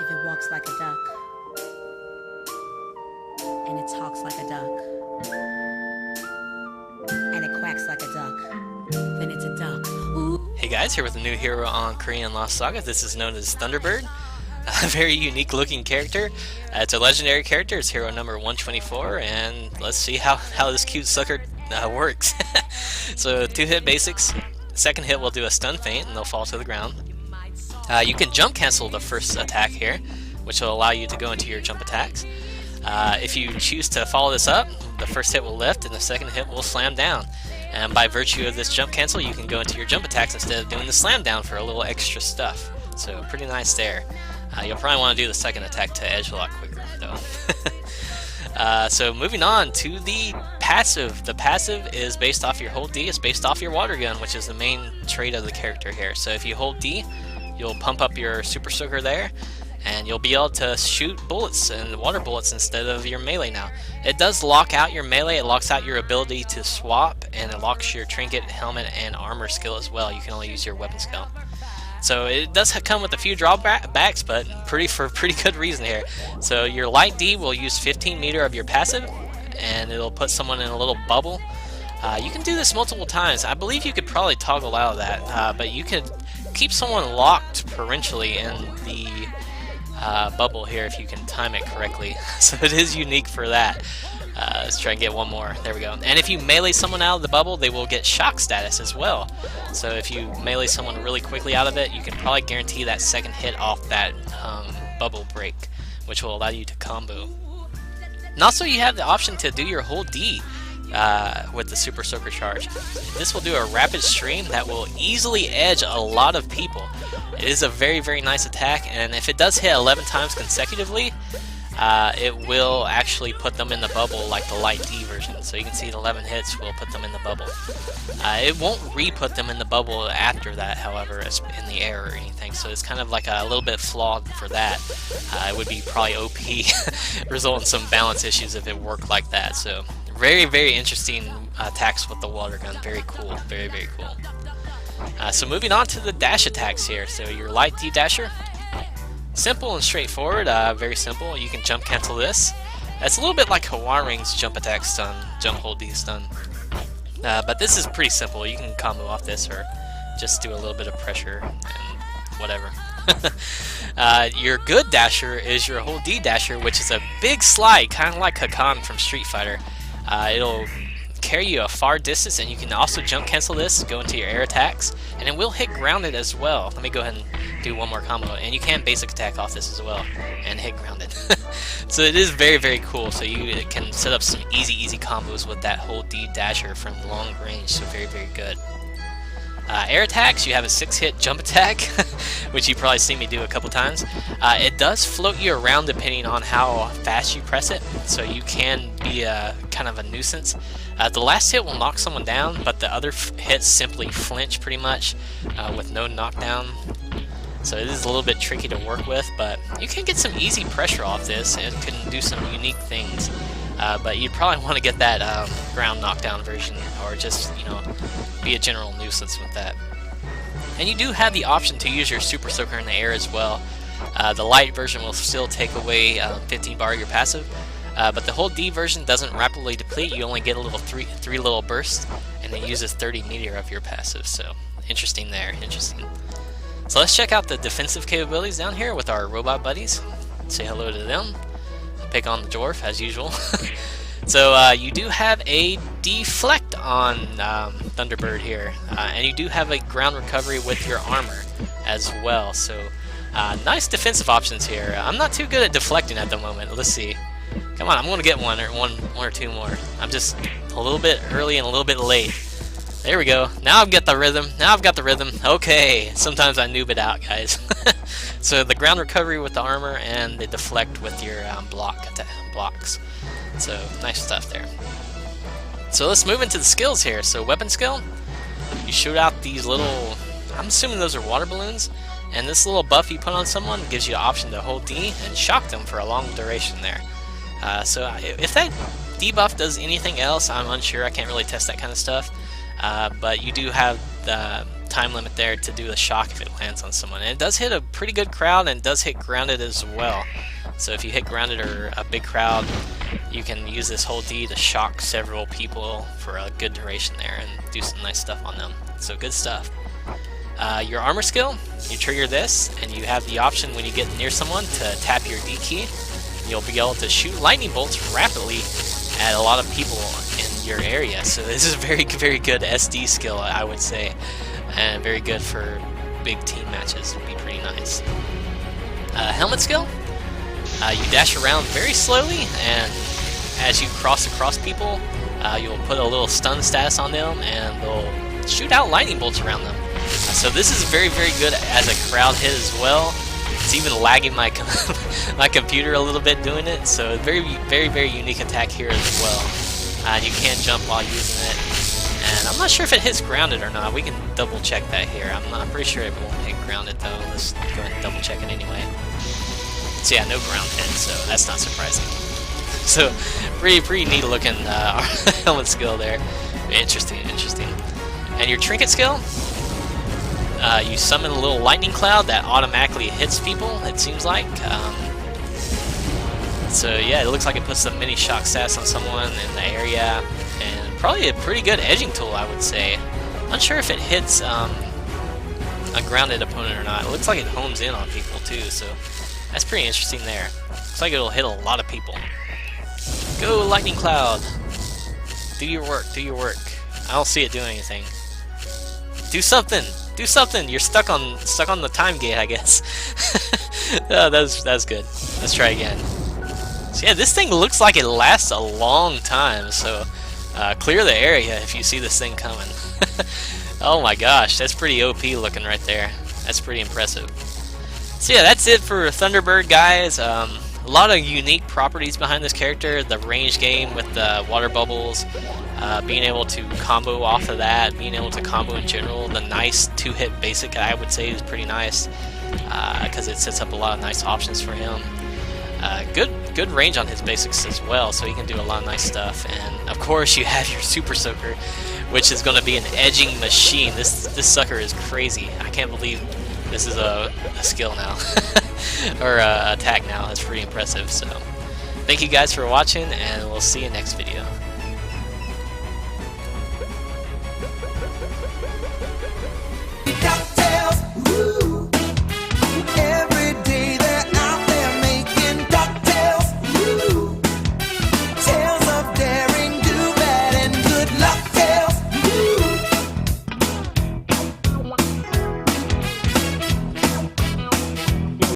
If it walks like a duck, and it talks like a duck, and it quacks like a duck, then it's a duck. Ooh. Hey guys, here with a new hero on Korean Lost Saga. This is known as Thunderbird. A very unique looking character. It's a legendary character. It's hero number 124, and let's see how this cute sucker works. So 2-hit basics. Second hit will do a stun feint and they'll fall to the ground. You can jump cancel the first attack here, which will allow you to go into your jump attacks. If you choose to follow this up, the first hit will lift and the second hit will slam down. And by virtue of this jump cancel, you can go into your jump attacks instead of doing the slam down for a little extra stuff. So pretty nice there. You'll probably want to do the second attack to edge a lot quicker, though. So moving on to the passive. The passive is based off your hold D. It's based off your water gun, which is the main trait of the character here. So if you hold D, you'll pump up your super soaker there, and you'll be able to shoot bullets and water bullets instead of your melee now. It does lock out your melee. It locks out your ability to swap, and it locks your trinket, helmet, and armor skill as well. You can only use your weapon skill. So it does come with a few drawbacks, but for pretty good reason here. So your light D will use 15 meter of your passive, and it'll put someone in a little bubble. You can do this multiple times. I believe you could probably toggle out of that, but you could keep someone locked parentially in the bubble here if you can time it correctly. So it is unique for that. Let's try and get one more. There we go. And if you melee someone out of the bubble, they will get shock status as well. So if you melee someone really quickly out of it, you can probably guarantee that second hit off that bubble break, which will allow you to combo. And also you have the option to do your hold D with the Super Soaker Charge. This will do a rapid stream that will easily edge a lot of people. It is a very, very nice attack, and if it does hit 11 times consecutively, it will actually put them in the bubble like the light D version. So you can see the 11 hits will put them in the bubble. It won't re-put them in the bubble after that, however, as in the air or anything. So it's kind of like a little bit flawed for that. It would be probably OP, result in some balance issues if it worked like that. So very, very interesting attacks with the water gun. Very cool. Very, very cool. So moving on to the dash attacks here. So your light D dasher. Simple and straightforward, very simple. You can jump cancel this. It's a little bit like Hawaring's jump attack stun, jump hold D stun. But this is pretty simple. You can combo off this or just do a little bit of pressure and whatever. Your good dasher is your hold D dasher, which is a big slide, kind of like Hakan from Street Fighter. It'll carry you a far distance, and you can also jump cancel this, go into your air attacks, and it will hit grounded as well. Let me go ahead and do one more combo, and you can basic attack off this as well and hit grounded. So it is very, very cool. So you can set up some easy combos with that hold D dasher from long range. So very, very good. Air attacks, you have a 6-hit jump attack, which you've probably seen me do a couple times. It does float you around depending on how fast you press it, so you can be kind of a nuisance. The last hit will knock someone down, but the other hits simply flinch pretty much with no knockdown. So it is a little bit tricky to work with, but you can get some easy pressure off this and can do some unique things. But you'd probably want to get that ground knockdown version, or just, you know, be a general nuisance with that. And you do have the option to use your Super Soaker in the air as well. The light version will still take away 15 bar of your passive, but the whole D version doesn't rapidly deplete. You only get a little three little bursts, and it uses 30 meter of your passive. So interesting there, interesting. So let's check out the defensive capabilities down here with our robot buddies. Say hello to them. Pick on the dwarf as usual. So you do have a deflect on Thunderbird here, and you do have a ground recovery with your armor as well. So nice defensive options here. I'm not too good at deflecting at the moment. Let's see. Come on, I'm going to get one or two more. I'm just a little bit early and a little bit late. There we go. Now I've got the rhythm. Okay. Sometimes I noob it out, guys. So the ground recovery with the armor and the deflect with your blocks. So nice stuff there. So let's move into the skills here. So weapon skill, you shoot out these little, I'm assuming those are water balloons, and this little buff you put on someone gives you the option to hold D and shock them for a long duration there. So if that debuff does anything else, I'm unsure. I can't really test that kind of stuff. But you do have time limit there to do the shock if it lands on someone. And it does hit a pretty good crowd, and it does hit grounded as well. So if you hit grounded or a big crowd, you can use this whole D to shock several people for a good duration there and do some nice stuff on them. So good stuff. Your armor skill, you trigger this, and you have the option when you get near someone to tap your D key. You'll be able to shoot lightning bolts rapidly at a lot of people in your area. So this is a very, very good SD skill, I would say, and very good for big team matches. Would be pretty nice. Helmet skill, you dash around very slowly, and as you cross across people, you'll put a little stun status on them, and they'll shoot out lightning bolts around them. So this is very, very good as a crowd hit as well. It's even lagging my my computer a little bit doing it, so very, very, very unique attack here as well. You can jump while using it, and I'm not sure if it hits grounded or not. We can double check that here. I'm pretty sure it won't hit grounded though. Let's go ahead and double check it anyway. So yeah, no ground hit, so that's not surprising. So pretty neat looking helmet skill there. Interesting. And your trinket skill, you summon a little lightning cloud that automatically hits people, it seems like. So yeah, it looks like it puts some mini shock stats on someone in the area, and probably a pretty good edging tool, I would say. Unsure if it hits a grounded opponent or not. It looks like it hones in on people too, so that's pretty interesting there. Looks like it'll hit a lot of people. Go lightning cloud! Do your work, do your work. I don't see it doing anything. Do something! Do something! You're stuck on the time gate, I guess. Oh, that's good. Let's try again. So yeah, this thing looks like it lasts a long time, so clear the area if you see this thing coming. Oh my gosh, that's pretty OP looking right there. That's pretty impressive. So yeah, that's it for Thunderbird, guys. A lot of unique properties behind this character. The range game with the water bubbles, being able to combo off of that, being able to combo in general. The nice two-hit basic, I would say, is pretty nice because it sets up a lot of nice options for him. Good range on his basics as well, so he can do a lot of nice stuff. And of course, you have your Super Soaker, which is going to be an edging machine. This sucker is crazy. I can't believe this is a skill now. Or attack now. That's pretty impressive. So thank you guys for watching, and we'll see you next video.